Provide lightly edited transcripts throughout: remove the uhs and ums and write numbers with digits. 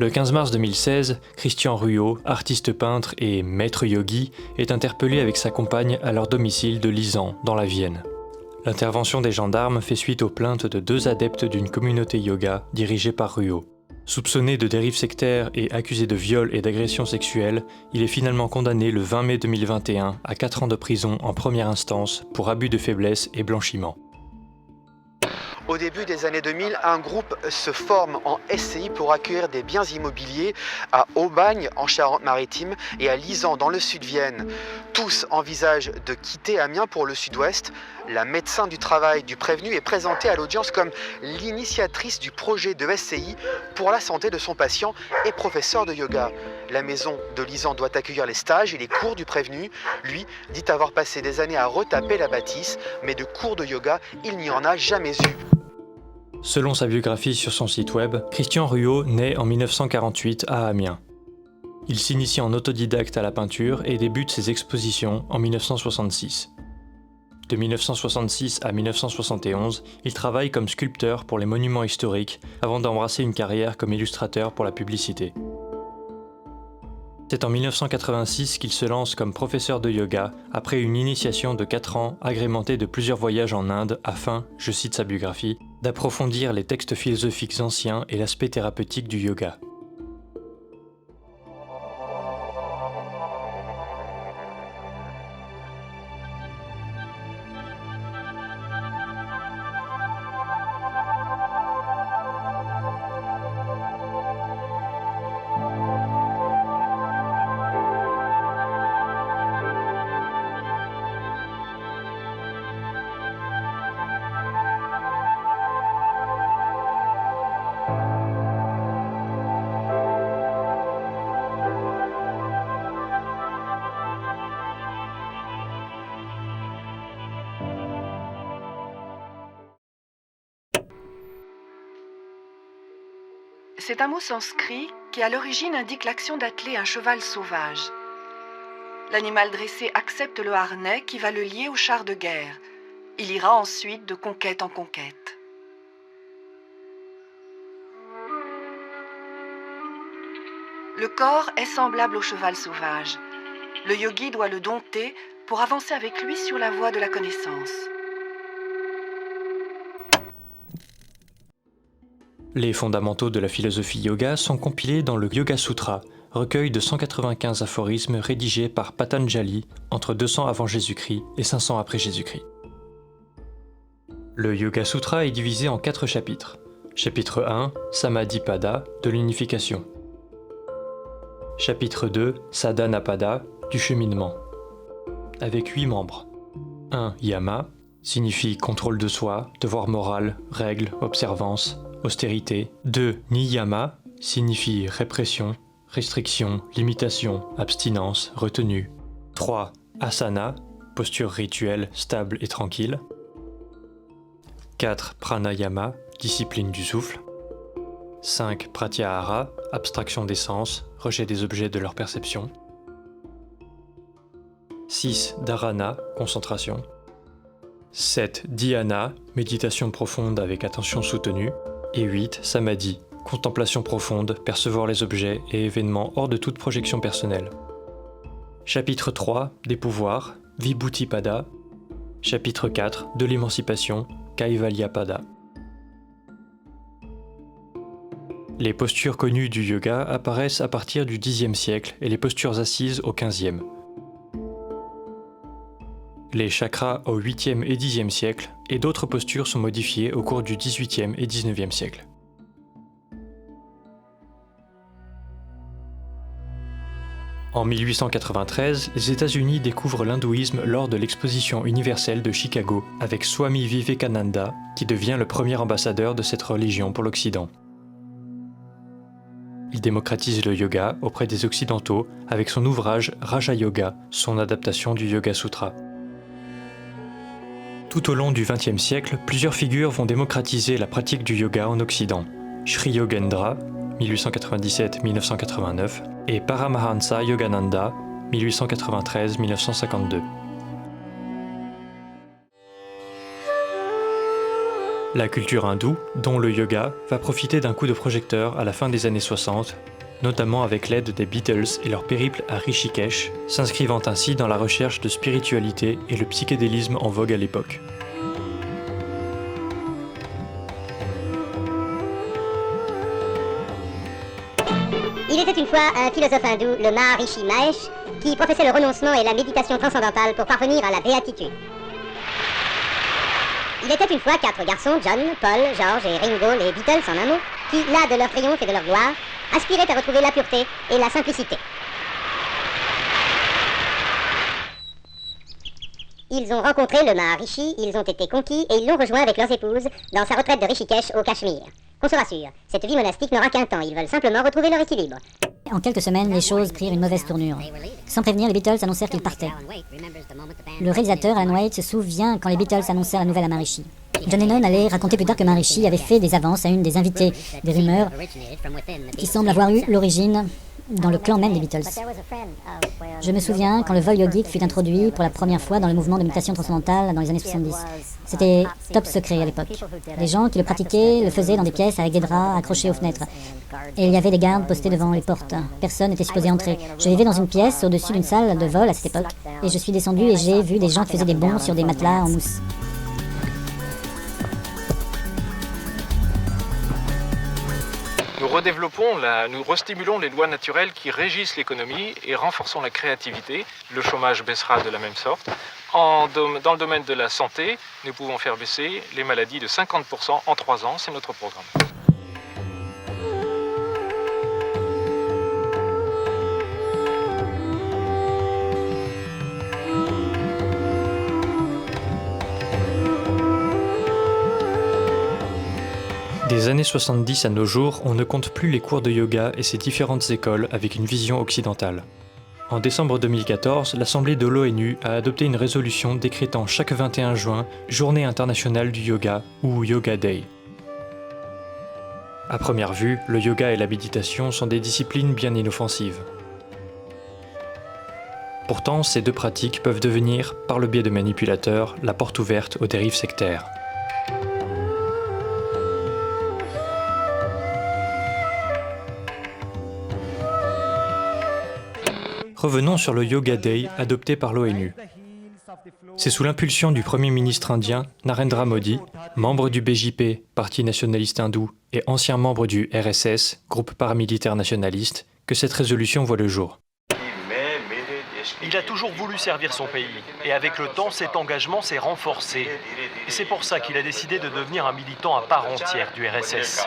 Le 15 mars 2016, Christian Ruot, artiste peintre et maître yogi, est interpellé avec sa compagne à leur domicile de Lizan, dans la Vienne. L'intervention des gendarmes fait suite aux plaintes de 2 adeptes d'une communauté yoga dirigée par Ruot. Soupçonné de dérives sectaires et accusé de viol et d'agression sexuelle, il est finalement condamné le 20 mai 2021 à 4 ans de prison en première instance pour abus de faiblesse et blanchiment. Au début des années 2000, un groupe se forme en SCI pour accueillir des biens immobiliers à Aubagne, en Charente-Maritime, et à Lizan, dans le sud-Vienne. Tous envisagent de quitter Amiens pour le sud-ouest. La médecin du travail du prévenu est présentée à l'audience comme l'initiatrice du projet de SCI pour la santé de son patient et professeur de yoga. La maison de Lizan doit accueillir les stages et les cours du prévenu. Lui dit avoir passé des années à retaper la bâtisse, mais de cours de yoga, il n'y en a jamais eu. Selon sa biographie sur son site web, Christian Ruot naît en 1948 à Amiens. Il s'initie en autodidacte à la peinture et débute ses expositions en 1966. De 1966 à 1971, il travaille comme sculpteur pour les monuments historiques avant d'embrasser une carrière comme illustrateur pour la publicité. C'est en 1986 qu'il se lance comme professeur de yoga après une initiation de 4 ans agrémentée de plusieurs voyages en Inde afin, je cite sa biographie, d'approfondir les textes philosophiques anciens et l'aspect thérapeutique du yoga. C'est un mot sanskrit qui à l'origine indique l'action d'atteler un cheval sauvage. L'animal dressé accepte le harnais qui va le lier au char de guerre. Il ira ensuite de conquête en conquête. Le corps est semblable au cheval sauvage. Le yogi doit le dompter pour avancer avec lui sur la voie de la connaissance. Les fondamentaux de la philosophie yoga sont compilés dans le Yoga Sutra, recueil de 195 aphorismes rédigés par Patanjali entre 200 avant Jésus-Christ et 500 après Jésus-Christ. Le Yoga Sutra est divisé en 4 chapitres. Chapitre 1, Samadhipada, de l'unification. Chapitre 2, Sadhanapada, du cheminement. Avec 8 membres. 1. Yama, signifie contrôle de soi, devoir moral, règles, observance, austérité. 2. Niyama, signifie répression, restriction, limitation, abstinence, retenue. 3. Asana, posture rituelle, stable et tranquille. 4. Pranayama, discipline du souffle. 5. Pratyahara, abstraction des sens, rejet des objets de leur perception. 6. Dharana, concentration. 7. Dhyana, méditation profonde avec attention soutenue. Et 8. Samadhi, contemplation profonde, percevoir les objets et événements hors de toute projection personnelle. Chapitre 3, des pouvoirs, Vibhuti-pada. Chapitre 4, de l'émancipation, Kaivalya-pada. Les postures connues du yoga apparaissent à partir du Xe siècle et les postures assises au XVe. Les chakras au 8e et 10e siècle, et d'autres postures sont modifiées au cours du 18e et 19e siècle. En 1893, les États-Unis découvrent l'hindouisme lors de l'exposition universelle de Chicago avec Swami Vivekananda, qui devient le premier ambassadeur de cette religion pour l'Occident. Il démocratise le yoga auprès des Occidentaux avec son ouvrage Raja Yoga, son adaptation du Yoga Sutra. Tout au long du XXe siècle, plusieurs figures vont démocratiser la pratique du yoga en Occident. Sri Yogendra, 1897-1989, et Paramahansa Yogananda, 1893-1952. La culture hindoue, dont le yoga, va profiter d'un coup de projecteur à la fin des années 60, notamment avec l'aide des Beatles et leur périple à Rishikesh, s'inscrivant ainsi dans la recherche de spiritualité et le psychédélisme en vogue à l'époque. Il était une fois un philosophe hindou, le Maharishi Mahesh, qui professait le renoncement et la méditation transcendantale pour parvenir à la béatitude. Il était une fois 4 garçons, John, Paul, George et Ringo, les Beatles en un mot, qui, là de leur triomphe et de leur gloire, aspiraient à retrouver la pureté et la simplicité. Ils ont rencontré le Maharishi, ils ont été conquis et ils l'ont rejoint avec leurs épouses dans sa retraite de Rishikesh au Cachemire. Qu'on se rassure, cette vie monastique n'aura qu'un temps, ils veulent simplement retrouver leur équilibre. En quelques semaines, les choses prirent une mauvaise tournure. Sans prévenir, les Beatles annoncèrent qu'ils partaient. Le réalisateur Alan White se souvient quand les Beatles annoncèrent la nouvelle à Maharishi. John Lennon allait raconter plus tard que Maharishi avait fait des avances à une des invitées des rumeurs qui semblent avoir eu l'origine dans le clan même des Beatles. Je me souviens quand le vol yogique fut introduit pour la première fois dans le mouvement de méditation transcendantale dans les années 70. C'était top secret à l'époque. Les gens qui le pratiquaient le faisaient dans des pièces avec des draps accrochés aux fenêtres. Et il y avait des gardes postés devant les portes. Personne n'était supposé entrer. Je vivais dans une pièce au-dessus d'une salle de vol à cette époque. Et je suis descendu et j'ai vu des gens qui faisaient des bonds sur des matelas en mousse. Nous restimulons les lois naturelles qui régissent l'économie et renforçons la créativité. Le chômage baissera de la même sorte. Dans le domaine de la santé, nous pouvons faire baisser les maladies de 50% en 3 ans, c'est notre programme. Des années 70 à nos jours, on ne compte plus les cours de yoga et ses différentes écoles avec une vision occidentale. En décembre 2014, l'Assemblée de l'ONU a adopté une résolution décrétant chaque 21 juin Journée internationale du yoga ou Yoga Day. À première vue, le yoga et la méditation sont des disciplines bien inoffensives. Pourtant, ces deux pratiques peuvent devenir, par le biais de manipulateurs, la porte ouverte aux dérives sectaires. Revenons sur le Yoga Day adopté par l'ONU. C'est sous l'impulsion du Premier ministre indien Narendra Modi, membre du BJP, Parti nationaliste hindou, et ancien membre du RSS, groupe paramilitaire nationaliste, que cette résolution voit le jour. Il a toujours voulu servir son pays, et avec le temps, cet engagement s'est renforcé. Et c'est pour ça qu'il a décidé de devenir un militant à part entière du RSS.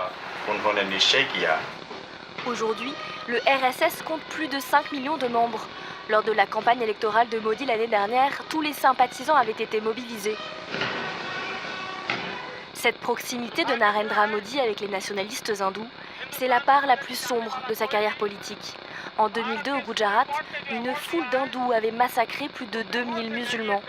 Aujourd'hui, le RSS compte plus de 5 millions de membres. Lors de la campagne électorale de Modi l'année dernière, tous les sympathisants avaient été mobilisés. Cette proximité de Narendra Modi avec les nationalistes hindous, c'est la part la plus sombre de sa carrière politique. En 2002, au Gujarat, une foule d'hindous avait massacré plus de 2000 musulmans.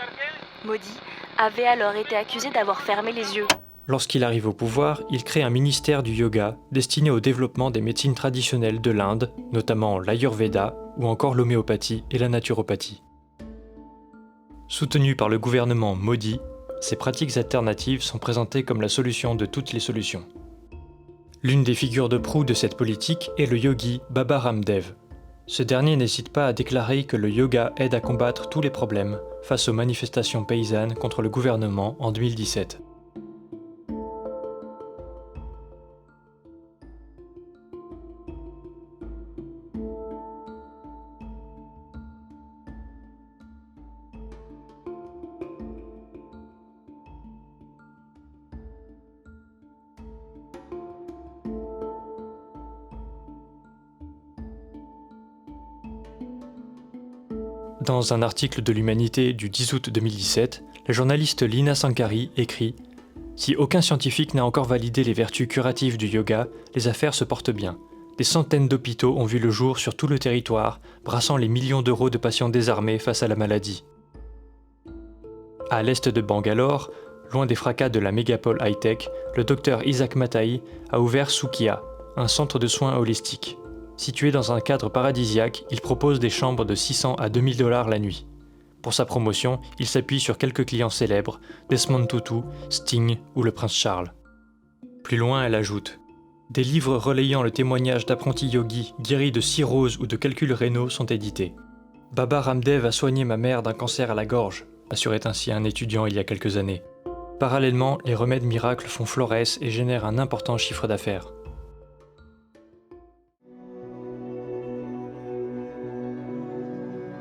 Modi avait alors été accusé d'avoir fermé les yeux. Lorsqu'il arrive au pouvoir, il crée un ministère du yoga destiné au développement des médecines traditionnelles de l'Inde, notamment l'Ayurveda ou encore l'homéopathie et la naturopathie. Soutenu par le gouvernement Modi, ces pratiques alternatives sont présentées comme la solution de toutes les solutions. L'une des figures de proue de cette politique est le yogi Baba Ramdev. Ce dernier n'hésite pas à déclarer que le yoga aide à combattre tous les problèmes face aux manifestations paysannes contre le gouvernement en 2017. Dans un article de l'Humanité du 10 août 2017, la journaliste Lina Sankari écrit « Si aucun scientifique n'a encore validé les vertus curatives du yoga, les affaires se portent bien. Des centaines d'hôpitaux ont vu le jour sur tout le territoire, brassant les millions d'euros de patients désarmés face à la maladie. » À l'est de Bangalore, loin des fracas de la mégapole high-tech, le docteur Isaac Matai a ouvert Sukhia, un centre de soins holistiques. Situé dans un cadre paradisiaque, il propose des chambres de 600 à 2000 $ la nuit. Pour sa promotion, il s'appuie sur quelques clients célèbres, Desmond Tutu, Sting ou le prince Charles. Plus loin, elle ajoute « Des livres relayant le témoignage d'apprentis yogis guéris de cirrhose ou de calculs rénaux sont édités. Baba Ramdev a soigné ma mère d'un cancer à la gorge », assurait ainsi un étudiant il y a quelques années. Parallèlement, les remèdes miracles font florès et génèrent un important chiffre d'affaires.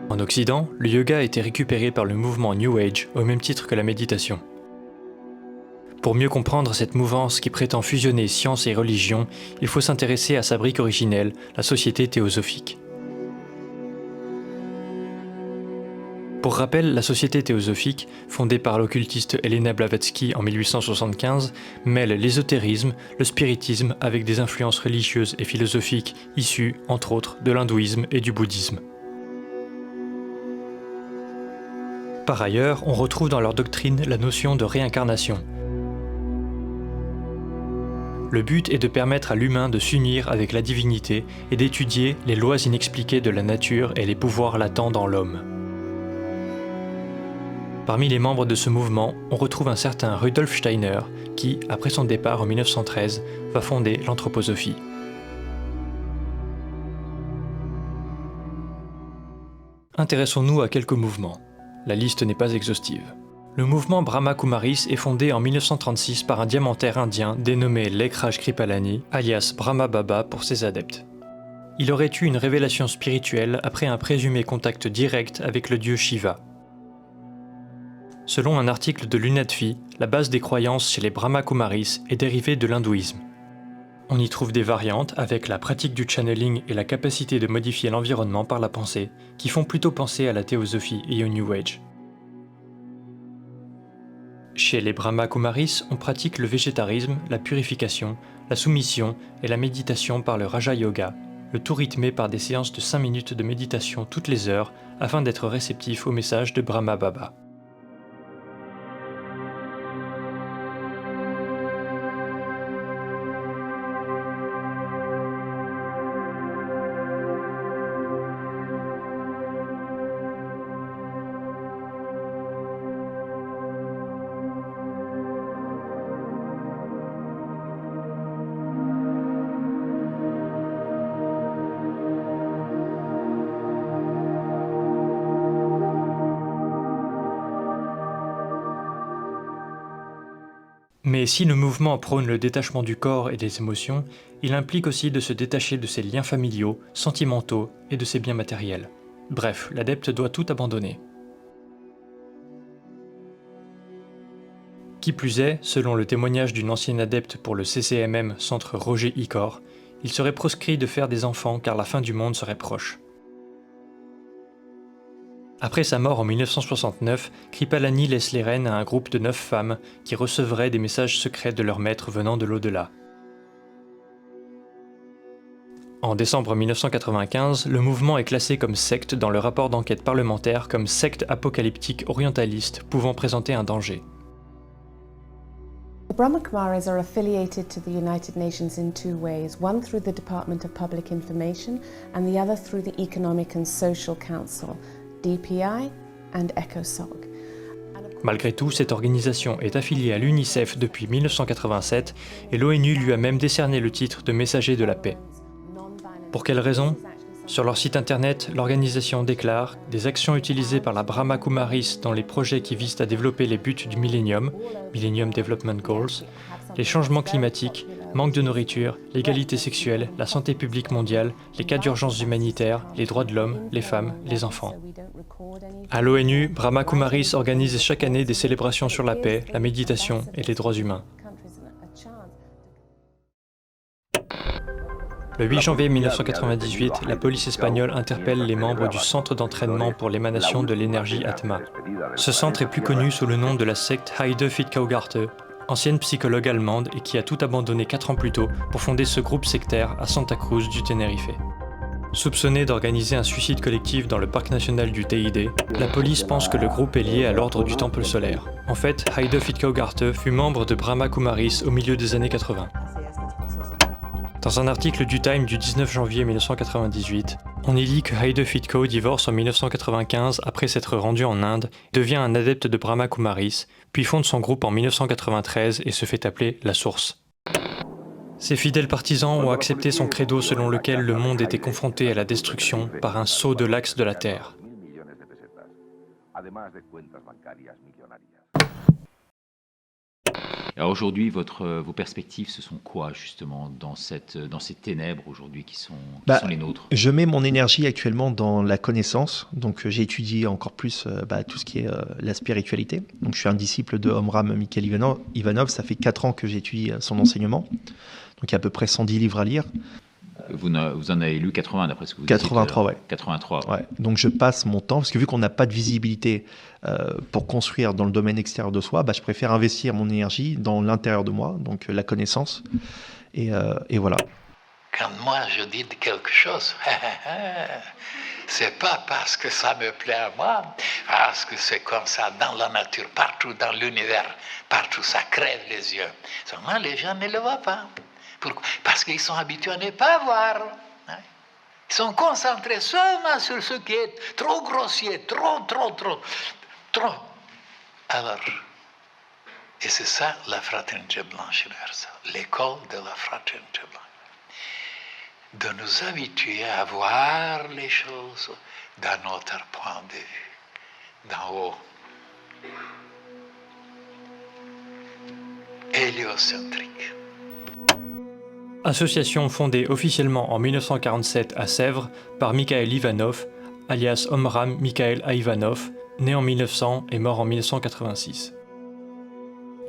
En Occident, le yoga a été récupéré par le mouvement New Age au même titre que la méditation. Pour mieux comprendre cette mouvance qui prétend fusionner science et religion, il faut s'intéresser à sa brique originelle, la société théosophique. Pour rappel, la société théosophique, fondée par l'occultiste Helena Blavatsky en 1875, mêle l'ésotérisme, le spiritisme avec des influences religieuses et philosophiques issues, entre autres, de l'hindouisme et du bouddhisme. Par ailleurs, on retrouve dans leur doctrine la notion de réincarnation. Le but est de permettre à l'humain de s'unir avec la divinité et d'étudier les lois inexpliquées de la nature et les pouvoirs latents dans l'homme. Parmi les membres de ce mouvement, on retrouve un certain Rudolf Steiner qui, après son départ en 1913, va fonder l'anthroposophie. Intéressons-nous à quelques mouvements. La liste n'est pas exhaustive. Le mouvement Brahma Kumaris est fondé en 1936 par un diamantaire indien dénommé Lekhraj Kripalani, alias Brahma Baba pour ses adeptes. Il aurait eu une révélation spirituelle après un présumé contact direct avec le dieu Shiva. Selon un article de l'UNADFI, la base des croyances chez les Brahma Kumaris est dérivée de l'hindouisme. On y trouve des variantes avec la pratique du channeling et la capacité de modifier l'environnement par la pensée, qui font plutôt penser à la théosophie et au New Age. Chez les Brahma Kumaris, on pratique le végétarisme, la purification, la soumission et la méditation par le Raja Yoga, le tout rythmé par des séances de 5 minutes de méditation toutes les heures afin d'être réceptif au message de Brahma Baba. Mais si le mouvement prône le détachement du corps et des émotions, il implique aussi de se détacher de ses liens familiaux, sentimentaux et de ses biens matériels. Bref, l'adepte doit tout abandonner. Qui plus est, selon le témoignage d'une ancienne adepte pour le CCMM Centre Roger Icor, il serait proscrit de faire des enfants car la fin du monde serait proche. Après sa mort en 1969, Kripalani laisse les rênes à un groupe de 9 femmes qui recevraient des messages secrets de leur maître venant de l'au-delà. En décembre 1995, le mouvement est classé comme secte dans le rapport d'enquête parlementaire comme secte apocalyptique orientaliste pouvant présenter un danger. The Brahma Kumaris are affiliated to the United Nations in 2 ways, one through the Department of Public Information and the other through the Economic and Social Council, DPI and ECOSOC. Malgré tout, cette organisation est affiliée à l'UNICEF depuis 1987 et l'ONU lui a même décerné le titre de messager de la paix. Pour quelle raison ? Sur leur site internet, l'organisation déclare « Des actions utilisées par la Brahma Kumaris dans les projets qui visent à développer les buts du Millennium, Millennium Development Goals, les changements climatiques, manque de nourriture, l'égalité sexuelle, la santé publique mondiale, les cas d'urgence humanitaire, les droits de l'homme, les femmes, les enfants. » À l'ONU, Brahma Kumaris organise chaque année des célébrations sur la paix, la méditation et les droits humains. Le 8 janvier 1998, la police espagnole interpelle les membres du centre d'entraînement pour l'émanation de l'énergie Atma. Ce centre est plus connu sous le nom de la secte Heide Fittkau-Garte, ancienne psychologue allemande et qui a tout abandonné 4 ans plus tôt pour fonder ce groupe sectaire à Santa Cruz du Tenerife. Soupçonné d'organiser un suicide collectif dans le parc national du Teide, la police pense que le groupe est lié à l'ordre du Temple solaire. En fait, Heide Fittkau-Garte fut membre de Brahma Kumaris au milieu des années 80. Dans un article du Time du 19 janvier 1998, on y lit que Heide Fittkau divorce en 1995 après s'être rendu en Inde, devient un adepte de Brahma Kumaris, puis fonde son groupe en 1993 et se fait appeler La Source. Ses fidèles partisans ont accepté son credo selon lequel le monde était confronté à la destruction par un saut de l'axe de la Terre. Alors aujourd'hui, vos perspectives, ce sont quoi justement dans ces ténèbres aujourd'hui qui sont les nôtres? Je mets mon énergie actuellement dans la connaissance, donc j'ai étudié encore plus tout ce qui est la spiritualité. Donc je suis un disciple de Omraam Mikhaël Ivanov, ça fait 4 ans que j'étudie son enseignement, donc il y a à peu près 110 livres à lire. Vous en avez lu 80 d'après ce que vous 83, dites. ouais. 83. Ouais. Donc je passe mon temps, parce que vu qu'on n'a pas de visibilité pour construire dans le domaine extérieur de soi, je préfère investir mon énergie dans l'intérieur de moi, donc la connaissance, et voilà. Quand moi je dis quelque chose, c'est pas parce que ça me plaît à moi, parce que c'est comme ça dans la nature, partout dans l'univers, partout ça crève les yeux. Seulement les gens ne le voient pas. Pourquoi? Parce qu'ils sont habitués à ne pas voir. Ils sont concentrés seulement sur ce qui est trop grossier, trop. Alors, et c'est ça la fraternité blanche universelle, l'école de la fraternité blanche. De nous habituer à voir les choses d'un autre point de vue, d'en haut. Héliocentrique. Association fondée officiellement en 1947 à Sèvres par Mikhaël Ivanov, alias Omraam Mikhaël Ivanov, né en 1900 et mort en 1986.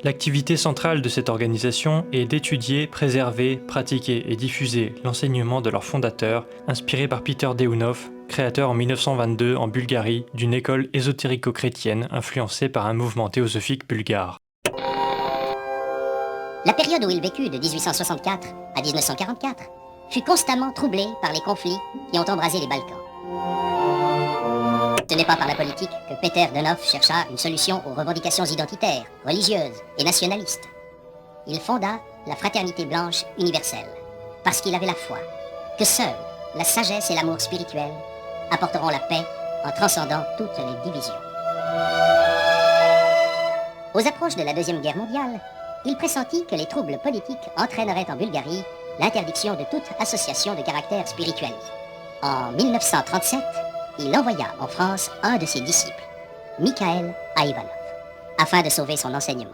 L'activité centrale de cette organisation est d'étudier, préserver, pratiquer et diffuser l'enseignement de leur fondateur, inspiré par Peter Deunov, créateur en 1922 en Bulgarie d'une école ésotérico-chrétienne influencée par un mouvement théosophique bulgare. La période où il vécut de 1864 à 1944 fut constamment troublée par les conflits qui ont embrasé les Balkans. Ce n'est pas par la politique que Peter Deunov chercha une solution aux revendications identitaires, religieuses et nationalistes. Il fonda la Fraternité Blanche Universelle, parce qu'il avait la foi que seuls la sagesse et l'amour spirituel apporteront la paix en transcendant toutes les divisions. Aux approches de la Deuxième Guerre mondiale, il pressentit que les troubles politiques entraîneraient en Bulgarie l'interdiction de toute association de caractère spiritualiste. En 1937, il envoya en France un de ses disciples, Mikhaël Ivanov, afin de sauver son enseignement.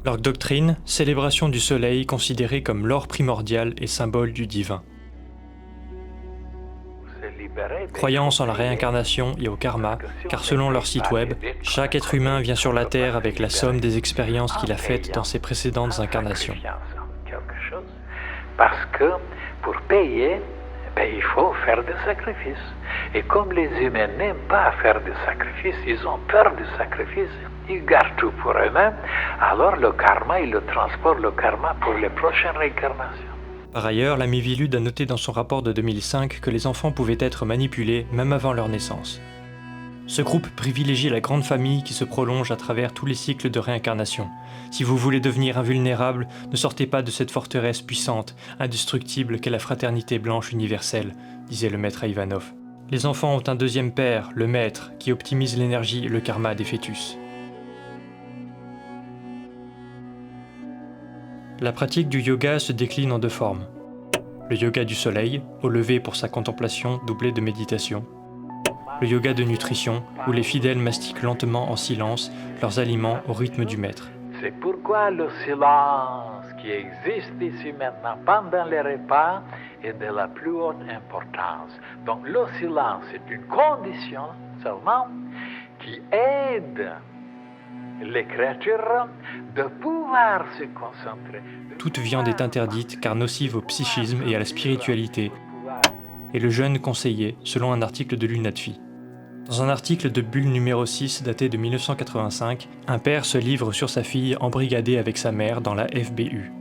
Leur doctrine, célébration du soleil considéré comme l'or primordial et symbole du divin. Croyance en la réincarnation et au karma, car selon leur site web, chaque être humain vient sur la Terre avec la somme des expériences qu'il a faites dans ses précédentes incarnations. Parce que pour payer, il faut faire des sacrifices. Et comme les humains n'aiment pas faire des sacrifices, ils ont peur du sacrifice, ils gardent tout pour eux-mêmes, alors le karma, ils le transportent le karma pour les prochaines réincarnations. Par ailleurs, la Mivilude a noté dans son rapport de 2005 que les enfants pouvaient être manipulés même avant leur naissance. Ce groupe privilégie la grande famille qui se prolonge à travers tous les cycles de réincarnation. Si vous voulez devenir invulnérable, ne sortez pas de cette forteresse puissante, indestructible qu'est la fraternité blanche universelle, disait le maître Ivanov. Les enfants ont un deuxième père, le maître, qui optimise l'énergie et le karma des fœtus. La pratique du yoga se décline en 2 formes. Le yoga du soleil, au lever pour sa contemplation doublée de méditation. Le yoga de nutrition, où les fidèles mastiquent lentement en silence leurs aliments au rythme du maître. C'est pourquoi le silence qui existe ici maintenant pendant les repas est de la plus haute importance. Donc le silence est une condition seulement qui aide les créatures de pouvoir se concentrer. Toute viande est interdite car nocive au psychisme et à la spiritualité, et le jeûne conseillé selon un article de l'UNADFI. Dans un article de Bulle numéro 6 daté de 1985, un père se livre sur sa fille embrigadée avec sa mère dans la FBU.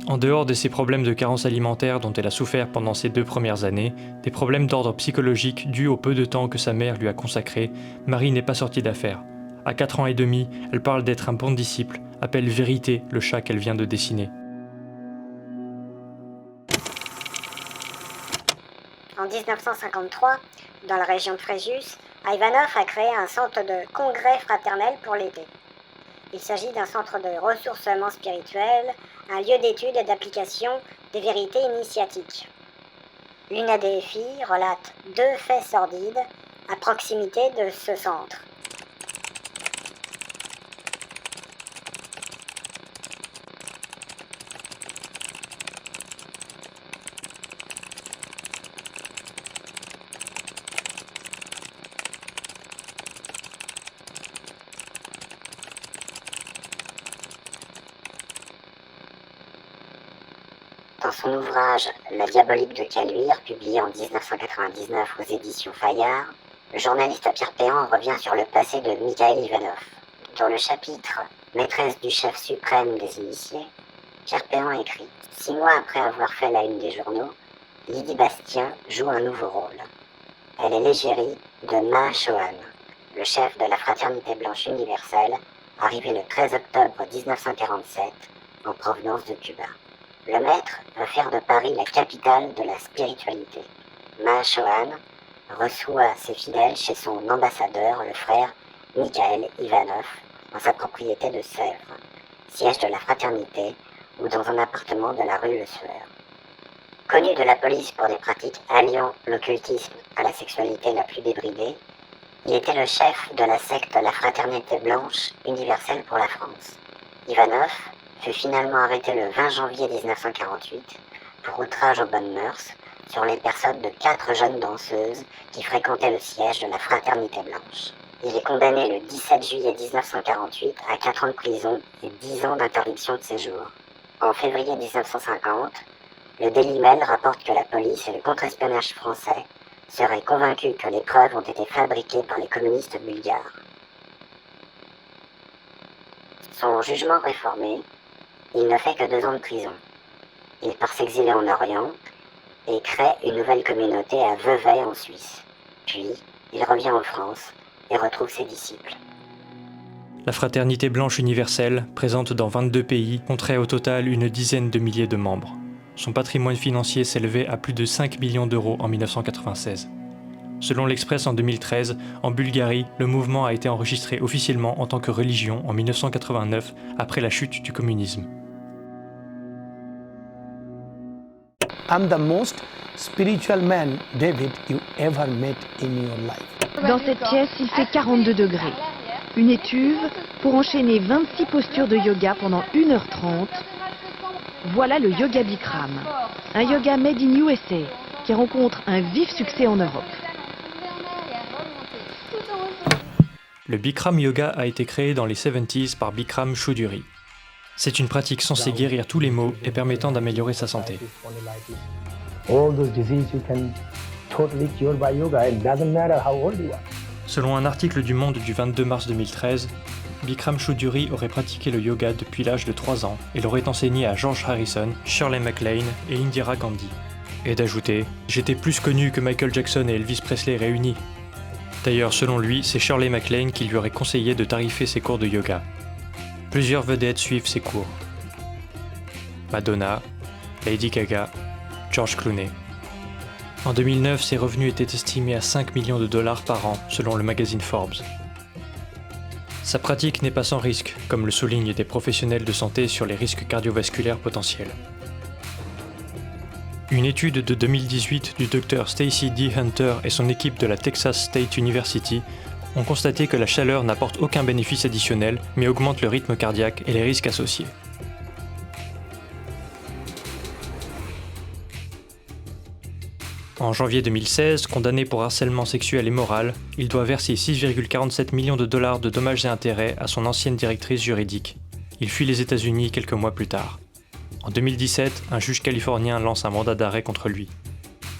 En dehors de ses problèmes de carence alimentaire dont elle a souffert pendant ses 2 premières années, des problèmes d'ordre psychologique dus au peu de temps que sa mère lui a consacré, Marie n'est pas sortie d'affaire. À 4 ans et demi, elle parle d'être un bon disciple, appelle Vérité le chat qu'elle vient de dessiner. En 1953, dans la région de Fréjus, Ivanov a créé un centre de congrès fraternel pour l'été. Il s'agit d'un centre de ressourcement spirituel, un lieu d'étude et d'application des vérités initiatiques. L'une des filles relate 2 faits sordides à proximité de ce centre. Dans son ouvrage La diabolique de Caluire, publié en 1999 aux éditions Fayard, le journaliste Pierre Péan revient sur le passé de Mikhail Ivanov. Dans le chapitre Maîtresse du chef suprême des initiés, Pierre Péan écrit « 6 mois après avoir fait la une des journaux, Lydie Bastien joue un nouveau rôle. Elle est l'égérie de Ma Chohan, le chef de la Fraternité Blanche Universelle, arrivé le 13 octobre 1947 en provenance de Cuba. Le maître veut faire de Paris la capitale de la spiritualité. Ma Chohan reçoit ses fidèles chez son ambassadeur, le frère Mikhail Ivanov, dans sa propriété de Sèvres, siège de la fraternité, ou dans un appartement de la rue Le Sueur. Connu de la police pour des pratiques alliant l'occultisme à la sexualité la plus débridée, il était le chef de la secte La Fraternité Blanche Universelle pour la France. Ivanov fut finalement arrêté le 20 janvier 1948 pour outrage aux bonnes mœurs sur les personnes de 4 jeunes danseuses qui fréquentaient le siège de la Fraternité Blanche. Il est condamné le 17 juillet 1948 à 4 ans de prison et 10 ans d'interdiction de séjour. En février 1950, le Daily Mail rapporte que la police et le contre-espionnage français seraient convaincus que les preuves ont été fabriquées par les communistes bulgares. Son jugement réformé, il ne fait que 2 ans de prison. Il part s'exiler en Orient et crée une nouvelle communauté à Vevey en Suisse. Puis, il revient en France et retrouve ses disciples. La Fraternité Blanche Universelle, présente dans 22 pays, compterait au total une dizaine de milliers de membres. Son patrimoine financier s'élevait à plus de 5 millions d'euros en 1996. Selon l'Express en 2013, en Bulgarie, le mouvement a été enregistré officiellement en tant que religion en 1989, après la chute du communisme. I'm the most spiritual man, David, you ever met in your life. Dans cette pièce, il fait 42 degrés. Une étuve pour enchaîner 26 postures de yoga pendant 1h30. Voilà le yoga Bikram, un yoga made in USA qui rencontre un vif succès en Europe. Le Bikram Yoga a été créé dans les 70s par Bikram Choudhury. C'est une pratique censée guérir tous les maux et permettant d'améliorer sa santé. Selon un article du Monde du 22 mars 2013, Bikram Choudhury aurait pratiqué le yoga depuis l'âge de 3 ans et l'aurait enseigné à George Harrison, Shirley MacLaine et Indira Gandhi. Et d'ajouter « J'étais plus connu que Michael Jackson et Elvis Presley réunis ». D'ailleurs, selon lui, c'est Shirley MacLaine qui lui aurait conseillé de tarifer ses cours de yoga. Plusieurs vedettes suivent ses cours. Madonna, Lady Gaga, George Clooney. En 2009, ses revenus étaient estimés à 5 millions de dollars par an, selon le magazine Forbes. Sa pratique n'est pas sans risque, comme le soulignent des professionnels de santé sur les risques cardiovasculaires potentiels. Une étude de 2018 du Dr Stacy D. Hunter et son équipe de la Texas State University ont constaté que la chaleur n'apporte aucun bénéfice additionnel, mais augmente le rythme cardiaque et les risques associés. En janvier 2016, condamné pour harcèlement sexuel et moral, il doit verser 6,47 millions de dollars de dommages et intérêts à son ancienne directrice juridique. Il fuit les États-Unis quelques mois plus tard. En 2017, un juge californien lance un mandat d'arrêt contre lui.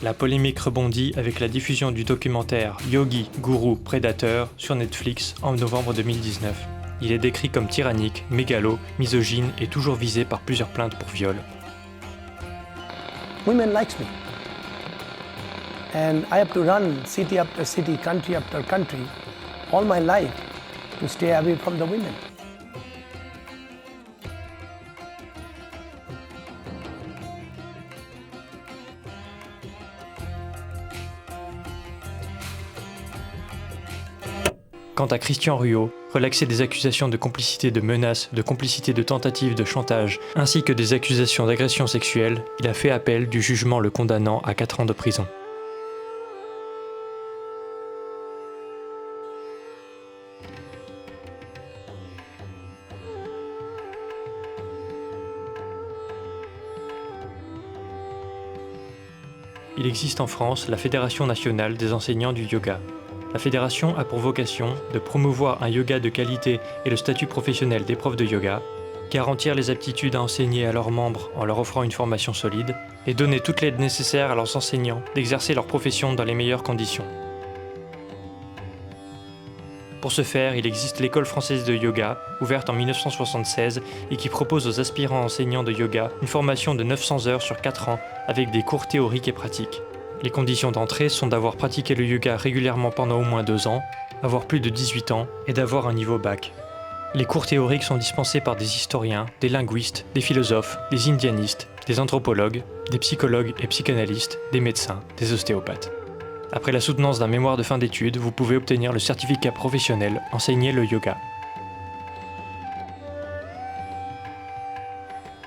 La polémique rebondit avec la diffusion du documentaire Yogi, Guru, Prédateur sur Netflix en novembre 2019. Il est décrit comme tyrannique, mégalo, misogyne et toujours visé par plusieurs plaintes pour viol. Women likes me. And I have to run city after city, country after country, all my life to stay away from the women. Quant à Christian Ruot, Relaxé des accusations de complicité de menaces, de complicité de tentatives de chantage, ainsi que des accusations d'agression sexuelle, il a fait appel du jugement le condamnant à 4 ans de prison. Il existe en France la Fédération nationale des enseignants du yoga. La fédération a pour vocation de promouvoir un yoga de qualité et le statut professionnel des profs de yoga, garantir les aptitudes à enseigner à leurs membres en leur offrant une formation solide, et donner toute l'aide nécessaire à leurs enseignants d'exercer leur profession dans les meilleures conditions. Pour ce faire, il existe l'École française de yoga, ouverte en 1976 et qui propose aux aspirants enseignants de yoga une formation de 900 heures sur 4 ans avec des cours théoriques et pratiques. Les conditions d'entrée sont d'avoir pratiqué le yoga régulièrement pendant au moins 2 ans, avoir plus de 18 ans et d'avoir un niveau bac. Les cours théoriques sont dispensés par des historiens, des linguistes, des philosophes, des indianistes, des anthropologues, des psychologues et psychanalystes, des médecins, des ostéopathes. Après la soutenance d'un mémoire de fin d'études, vous pouvez obtenir le certificat professionnel Enseigner le yoga.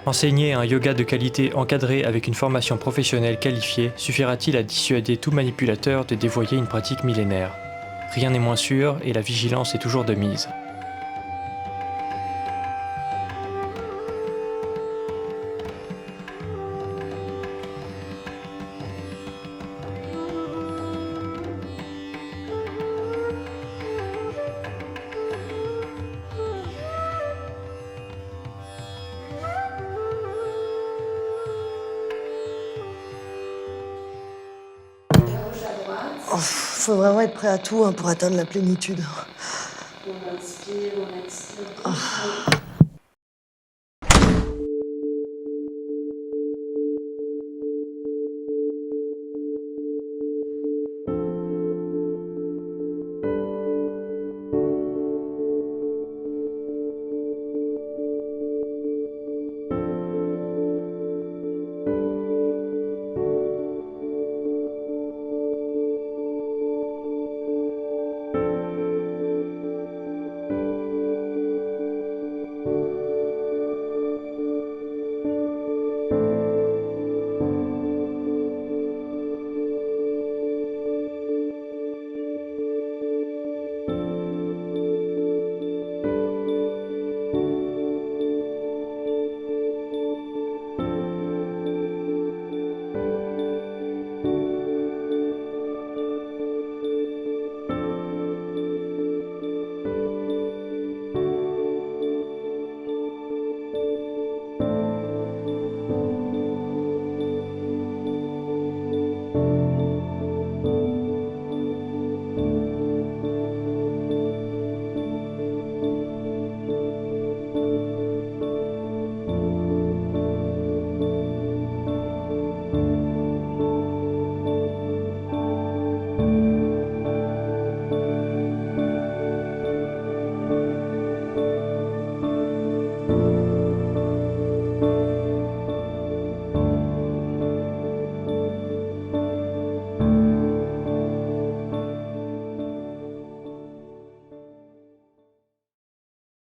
Enseigner un yoga de qualité encadré avec une formation professionnelle qualifiée suffira-t-il à dissuader tout manipulateur de dévoyer une pratique millénaire? Rien n'est moins sûr et la vigilance est toujours de mise. Faut vraiment être prêt à tout pour atteindre la plénitude. On inspire, on expire.